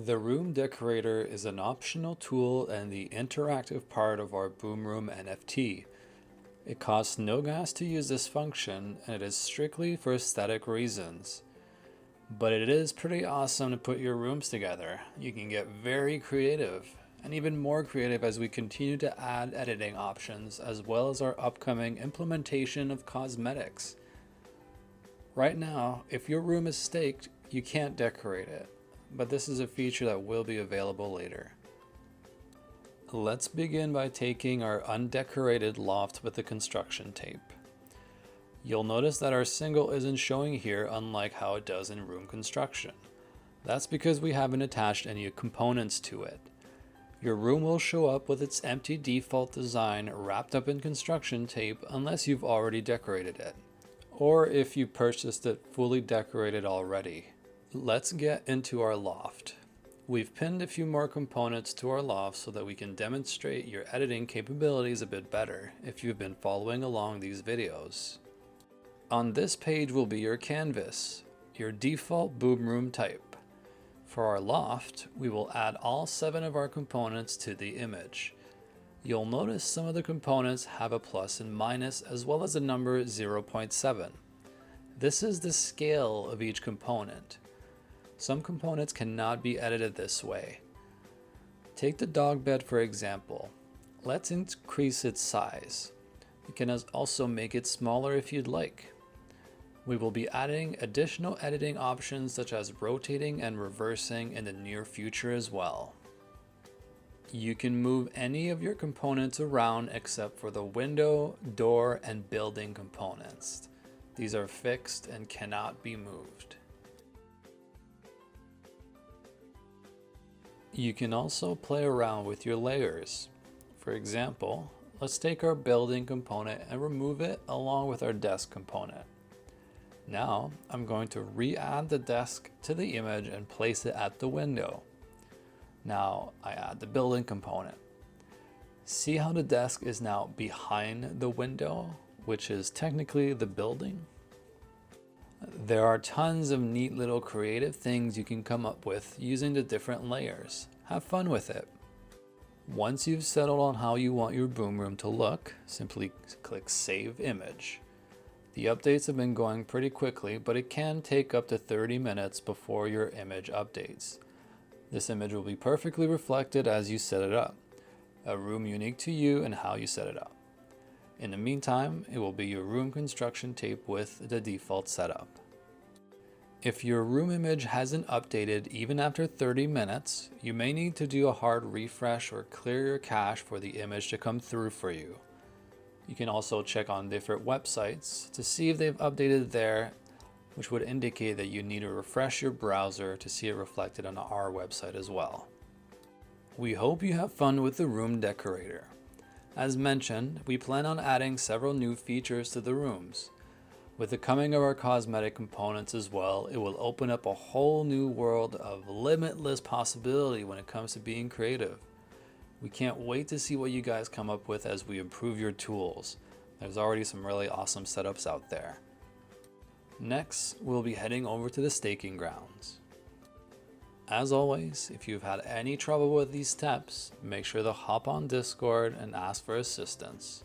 The Room Decorator is an optional tool and the interactive part of our Boom Room NFT. It costs no gas to use this function, and it is strictly for aesthetic reasons. But it is pretty awesome to put your rooms together. You can get very creative, and even more creative as we continue to add editing options, as well as our upcoming implementation of cosmetics. Right now, if your room is staked, you can't decorate it, but this is a feature that will be available later. Let's begin by taking our undecorated loft with the construction tape. You'll notice that our single isn't showing here, unlike how it does in room construction. That's because we haven't attached any components to it. Your room will show up with its empty default design wrapped up in construction tape unless you've already decorated it, or if you purchased it fully decorated already. Let's get into our loft. We've pinned a few more components to our loft so that we can demonstrate your editing capabilities a bit better if you've been following along these videos. On this page will be your canvas, your default boom room type. For our loft, we will add all 7 of our components to the image. You'll notice some of the components have a plus and minus as well as the number 0.7. This is the scale of each component. Some components cannot be edited this way. Take the dog bed for example. Let's increase its size. You can also make it smaller if you'd like. We will be adding additional editing options such as rotating and reversing in the near future as well. You can move any of your components around except for the window, door, and building components. These are fixed and cannot be moved. You can also play around with your layers. For example, let's take our building component and remove it along with our desk component. Now I'm going to re-add the desk to the image and place it at the window. Now I add the building component. See how the desk is now behind the window, which is technically the building? There are tons of neat little creative things you can come up with using the different layers. Have fun with it. Once you've settled on how you want your boom room to look, simply click Save Image. The updates have been going pretty quickly, but it can take up to 30 minutes before your image updates. This image will be perfectly reflected as you set it up, a room unique to you and how you set it up. In the meantime, it will be your room construction tape with the default setup. If your room image hasn't updated even after 30 minutes, you may need to do a hard refresh or clear your cache for the image to come through for you. You can also check on different websites to see if they've updated there, which would indicate that you need to refresh your browser to see it reflected on our website as well. We hope you have fun with the Room Decorator. As mentioned, we plan on adding several new features to the rooms. With the coming of our cosmetic components as well, it will open up a whole new world of limitless possibility when it comes to being creative. We can't wait to see what you guys come up with as we improve your tools. There's already some really awesome setups out there. Next, we'll be heading over to the staking grounds. As always, if you've had any trouble with these steps, make sure to hop on Discord and ask for assistance.